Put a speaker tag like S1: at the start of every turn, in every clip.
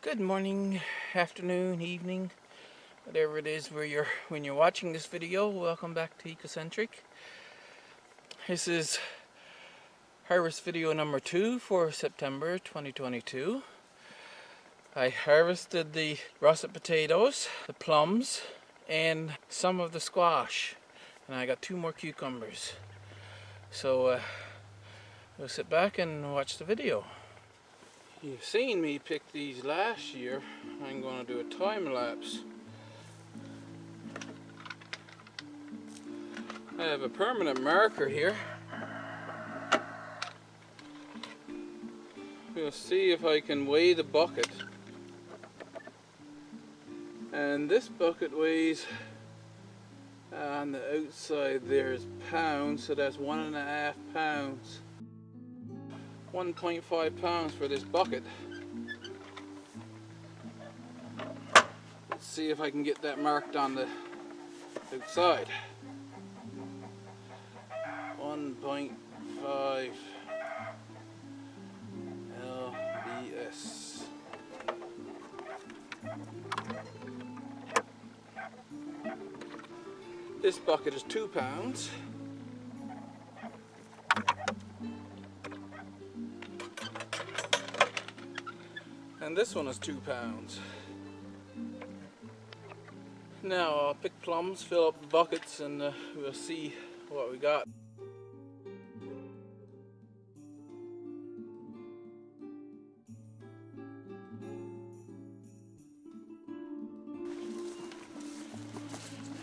S1: Good morning, afternoon, evening, whatever it is when you're watching this video. Welcome back to Ecocentric. This is harvest video number 2 for September 2022. I harvested the russet potatoes, the plums, and some of the squash, and I got 2 more cucumbers. So we'll sit back and watch the video. You've seen me pick these last year. I'm going to do a time lapse. I have a permanent marker here. We'll see if I can weigh the bucket. And this bucket weighs, on the outside there's pounds, so that's 1.5 pounds. 1.5 pounds for this bucket. Let's see if I can get that marked on the outside. 1.5 lbs. This bucket is 2 pounds. And this one is 2 pounds. Now I'll pick plums, fill up the buckets, and we'll see what we got.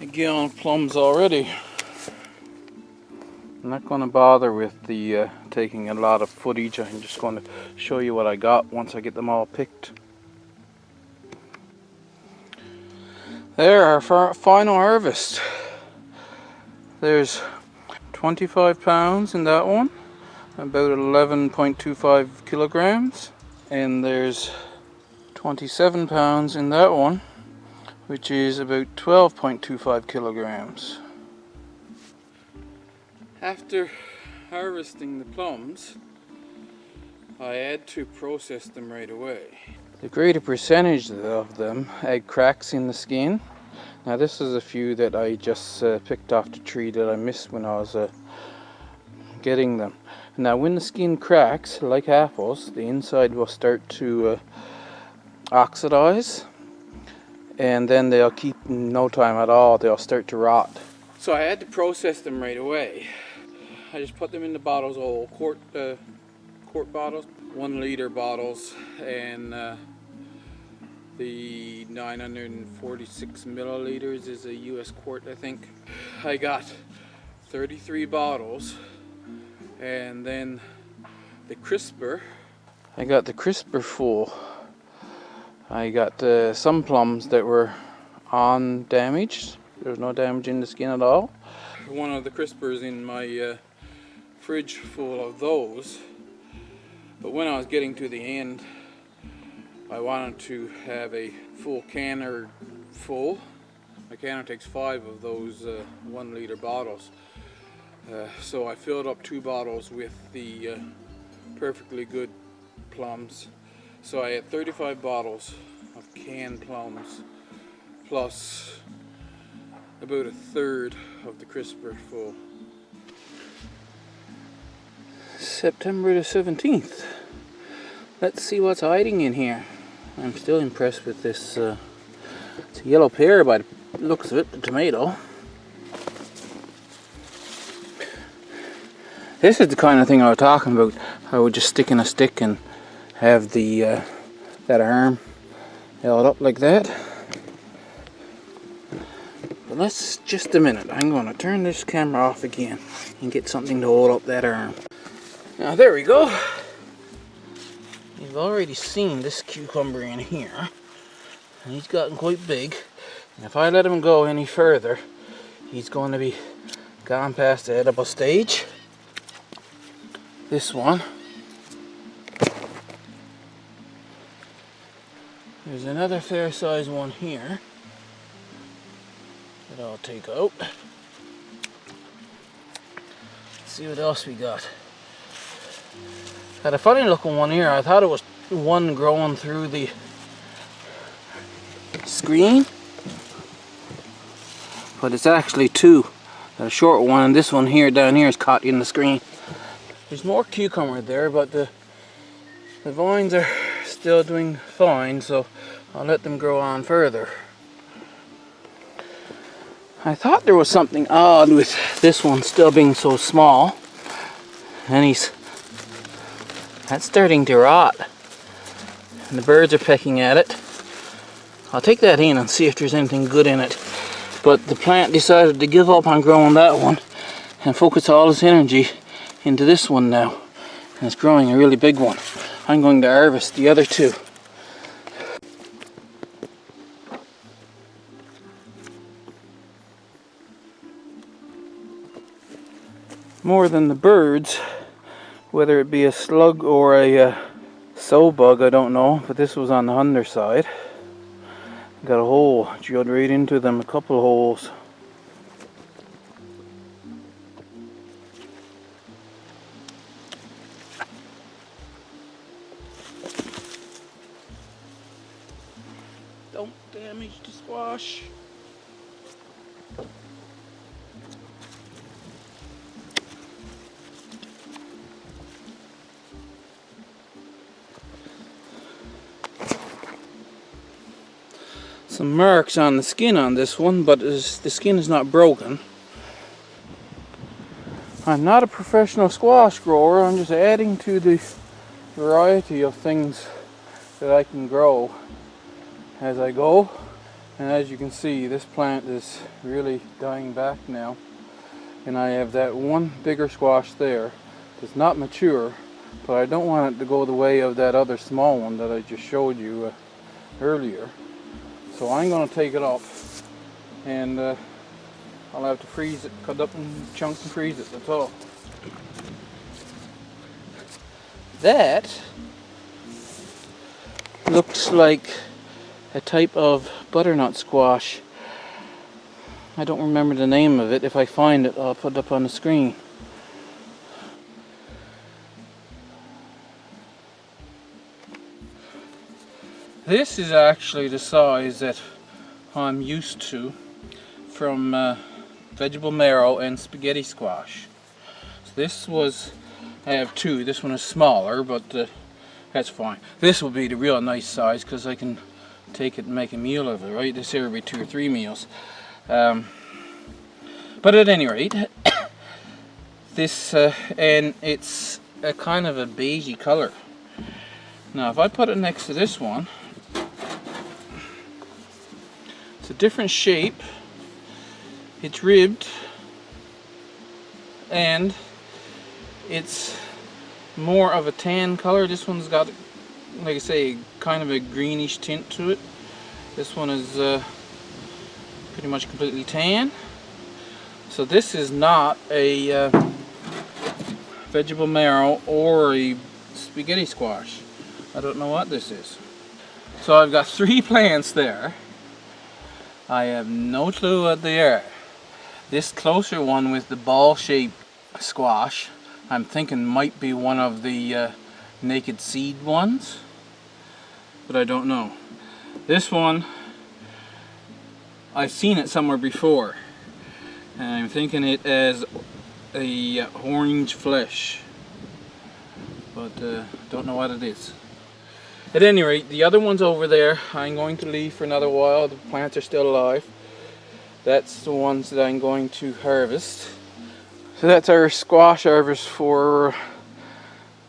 S1: Again, plums already. I'm not going to bother with the taking a lot of footage. I'm just going to show you what I got once I get them all picked. There, our final harvest. There's 25 pounds in that one, about 11.25 kilograms, and there's 27 pounds in that one, which is about 12.25 kilograms. After harvesting the plums, I had to process them right away. The greater percentage of them had cracks in the skin. Now this is a few that I just picked off the tree that I missed when I was getting them. Now when the skin cracks, like apples, the inside will start to oxidize, and then they'll keep no time at all, they'll start to rot. So I had to process them right away. I just put them in the bottles, all quart bottles, 1 liter bottles, and the 946 milliliters is a US quart, I think. I got 33 bottles, and then the crisper. I got the crisper full. I got some plums that were undamaged. There was no damage in the skin at all. One of the crispers in my fridge full of those, but when I was getting to the end, I wanted to have a full canner full. My canner takes 5 of those 1 liter bottles, so I filled up 2 bottles with the perfectly good plums. So I had 35 bottles of canned plums, plus about 1/3 of the crisper full. September the 17th. Let's see what's hiding in here. I'm still impressed with this. It's a yellow pear by the looks of it, the tomato. This is the kind of thing I was talking about. I would just stick in a stick and have the that arm held up like that. But let's just a minute. I'm going to turn this camera off again and get something to hold up that arm. Now there we go. You've already seen this cucumber in here, and he's gotten quite big. And if I let him go any further, he's going to be gone past the edible stage. This one. There's another fair size one here that I'll take out. Let's see what else we got. Had a funny looking one here. I thought it was one growing through the screen, but it's actually two. A short one, and this one here down here is caught in the screen. There's more cucumber there, but the vines are still doing fine, so I'll let them grow on further. I thought there was something odd with this one still being so small, and that's starting to rot, and the birds are pecking at it. I'll take that in and see if there's anything good in it. But the plant decided to give up on growing that one and focus all its energy into this one now. And it's growing a really big one. I'm going to harvest the other two. More than the birds, whether it be a slug or a sow bug, I don't know, but this was on the underside. Got a hole drilled right into them, a couple of holes. Don't damage the squash. Some marks on the skin on this one, but the skin is not broken. I'm not a professional squash grower, I'm just adding to the variety of things that I can grow as I go. And as you can see, this plant is really dying back now. And I have that one bigger squash there that's not mature, but I don't want it to go the way of that other small one that I just showed you earlier. So I'm going to take it up, and I'll have to freeze it, cut up in chunks and freeze it, that's all. That looks like a type of butternut squash. I don't remember the name of it. If I find it, I'll put it up on the screen. This is actually the size that I'm used to from vegetable marrow and spaghetti squash. So this was, I have two. This one is smaller, but that's fine. This will be the real nice size because I can take it and make a meal of it, right? This here will be 2 or 3 meals. But at any rate, this, and it's a kind of a beigey color. Now if I put it next to this one, it's a different shape, it's ribbed, and it's more of a tan color. This one's got, like I say, kind of a greenish tint to it. This one is pretty much completely tan. So this is not a vegetable marrow or a spaghetti squash. I don't know what this is. So I've got 3 plants there. I have no clue what they are. This closer one with the ball-shaped squash, I'm thinking might be one of the naked seed ones, but I don't know. This one, I've seen it somewhere before, and I'm thinking it as a orange flesh, but don't know what it is. At any rate, the other ones over there I'm going to leave for another while. The plants are still alive. That's the ones that I'm going to harvest. So that's our squash harvest for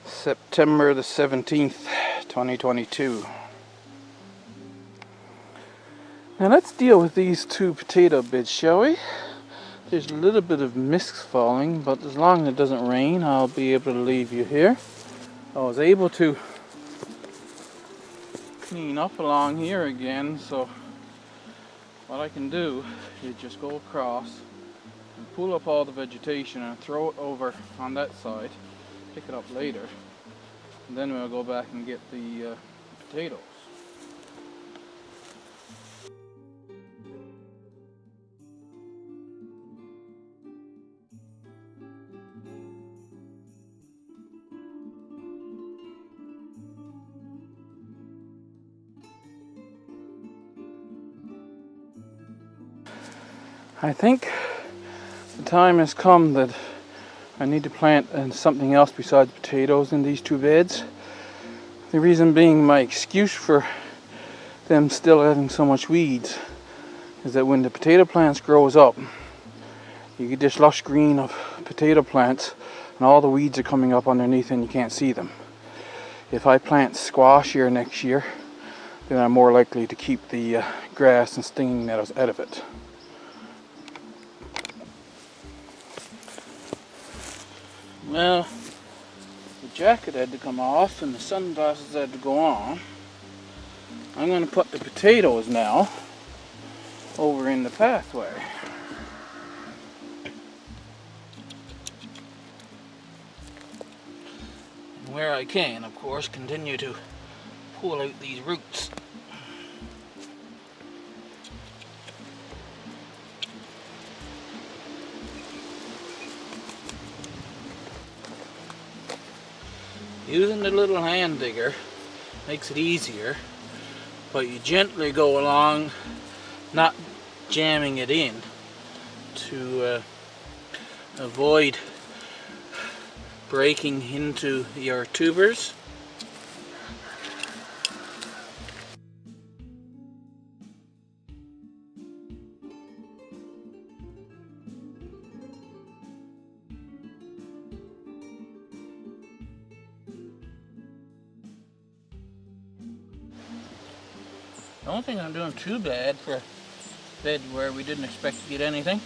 S1: September the 17th, 2022. Now let's deal with these 2 potato beds, shall we? There's a little bit of mist falling, but as long as it doesn't rain, I'll be able to leave you here. I was able to clean up along here again, so what I can do is just go across and pull up all the vegetation and throw it over on that side, pick it up later, and then we'll go back and get the potatoes. I think the time has come that I need to plant something else besides potatoes in these two beds. The reason being, my excuse for them still having so much weeds is that when the potato plants grows up, you get this lush green of potato plants and all the weeds are coming up underneath and you can't see them. If I plant squash here next year, then I'm more likely to keep the grass and stinging nettles out of it. Well, the jacket had to come off and the sunglasses had to go on. I'm going to put the potatoes now over in the pathway. And where I can, of course, continue to pull out these roots. Using the little hand digger makes it easier, but you gently go along, not jamming it in, to avoid breaking into your tubers. I don't think I'm doing too bad for a bed where we didn't expect to get anything.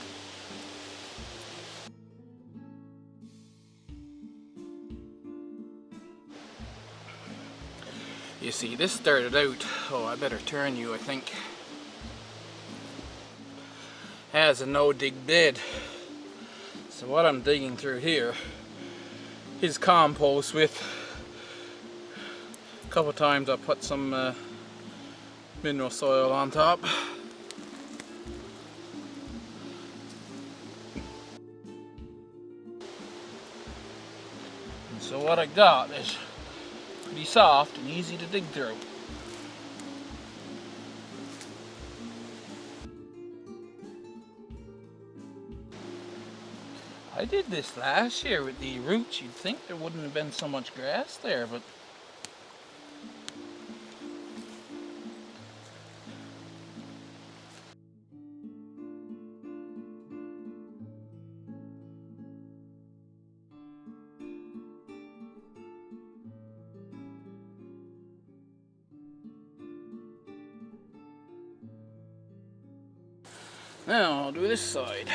S1: You see, this started out, oh, I better turn you, I think, as a no-dig bed. So what I'm digging through here is compost with, a couple times I put some mineral soil on top. And so what I got is pretty soft and easy to dig through. I did this last year with the roots. You'd think there wouldn't have been so much grass there, but now I'll do this side.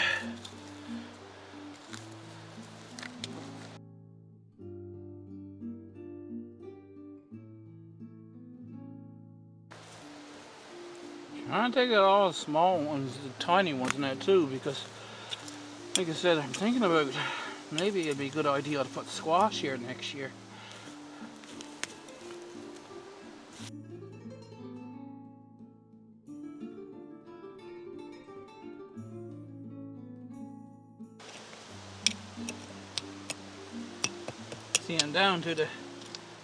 S1: I'm gonna take out all the small ones, the tiny ones now too, because like I said, I'm thinking about maybe it'd be a good idea to put squash here next year. See, I'm down to the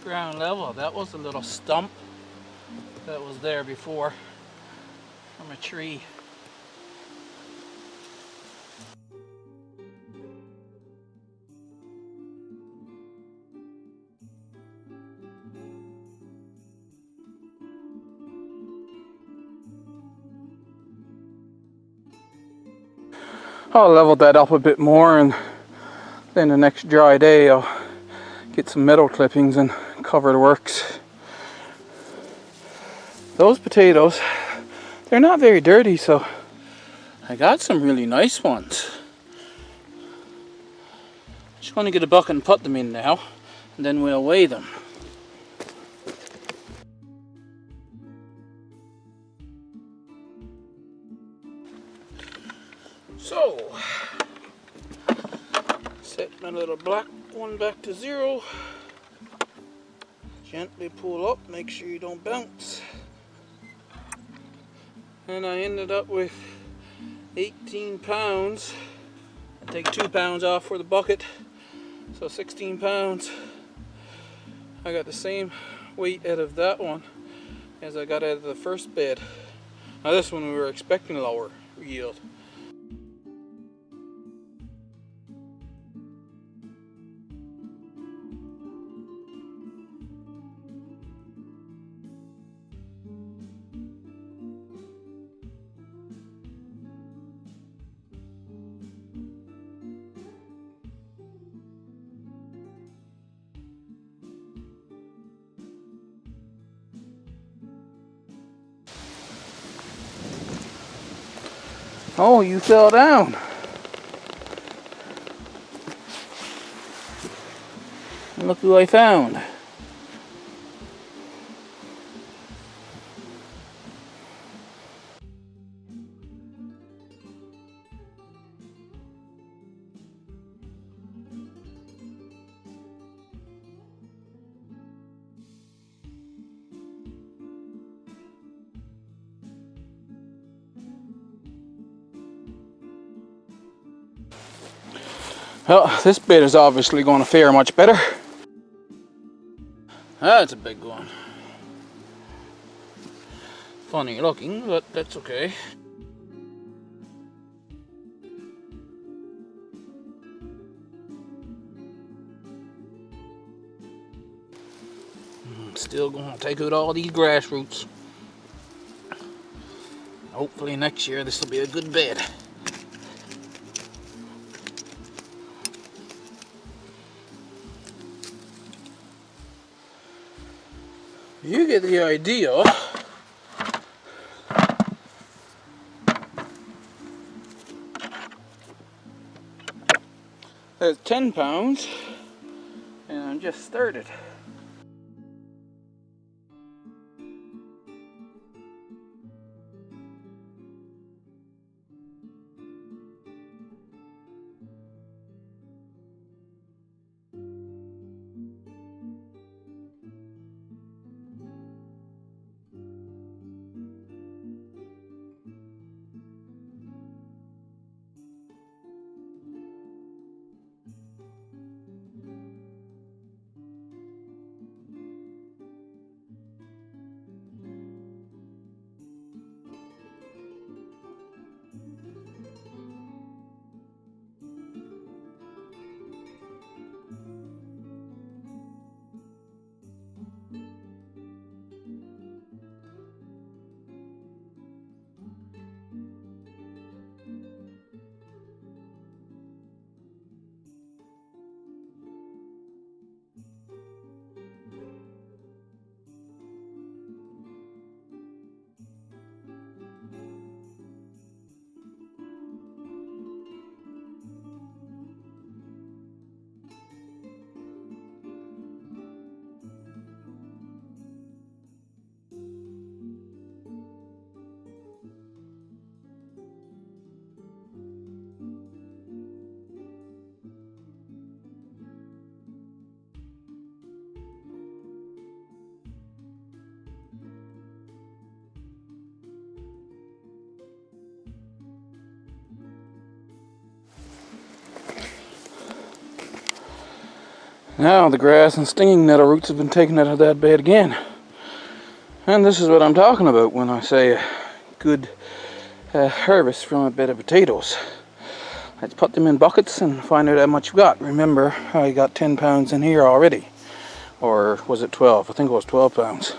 S1: ground level. That was a little stump that was there before from a tree. I'll level that up a bit more, and then the next dry day I'll get some metal clippings and cover the works. Those potatoes, they're not very dirty, so I got some really nice ones. Just going to get a bucket and put them in now, and then we'll weigh them. So, set my little black one back to 0. Gently pull up, make sure you don't bounce. And I ended up with 18 pounds. I take 2 pounds off for the bucket, so 16 pounds. I got the same weight out of that one as I got out of the first bed. Now this one we were expecting lower yield. Oh, you fell down. Look who I found. Well, this bit is obviously going to fare much better. That's a big one. Funny looking, but that's okay. Still going to take out all these grass roots. Hopefully next year this will be a good bed. You get the idea. There's 10 pounds, and I'm just started. Now the grass and stinging nettle roots have been taken out of that bed again. And this is what I'm talking about when I say a good harvest from a bed of potatoes. Let's put them in buckets and find out how much we got. Remember, I got 10 pounds in here already. Or was it 12? I think it was 12 pounds.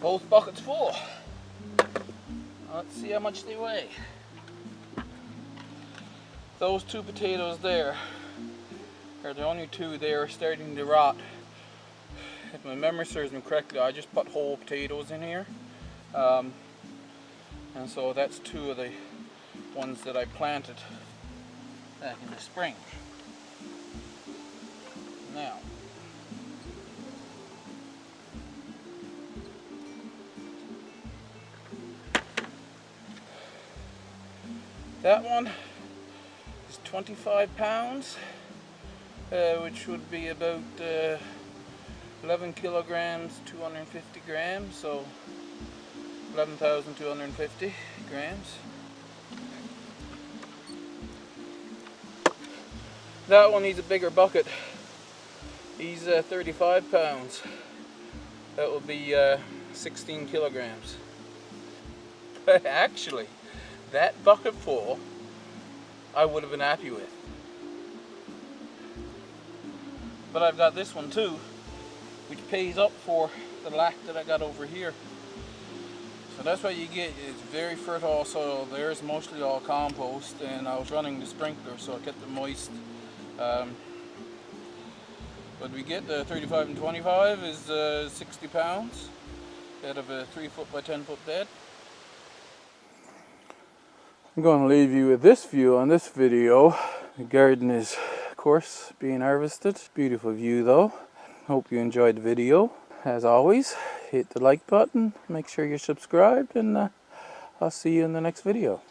S1: Both buckets full. Let's see how much they weigh. Those two potatoes there are the only two they are starting to rot. If my memory serves me correctly, I just put whole potatoes in here. And so that's two of the ones that I planted back in the spring. Now, that one is 25 pounds, which would be about 11 kilograms, 250 grams, so 11,250 grams. That one needs a bigger bucket. He's 35 pounds. That will be 16 kilograms. But actually, that bucket full I would have been happy with. But I've got this one too, which pays up for the lack that I got over here. And that's what you get. It's very fertile soil. There's mostly all compost, and I was running the sprinkler so I kept it moist. But we get the 35 and 25 is 60 pounds out of a 3 foot by 10 foot bed. I'm going to leave you with this view on this video. The garden is, of course, being harvested. Beautiful view though. Hope you enjoyed the video. As always, hit the like button, make sure you're subscribed, and I'll see you in the next video.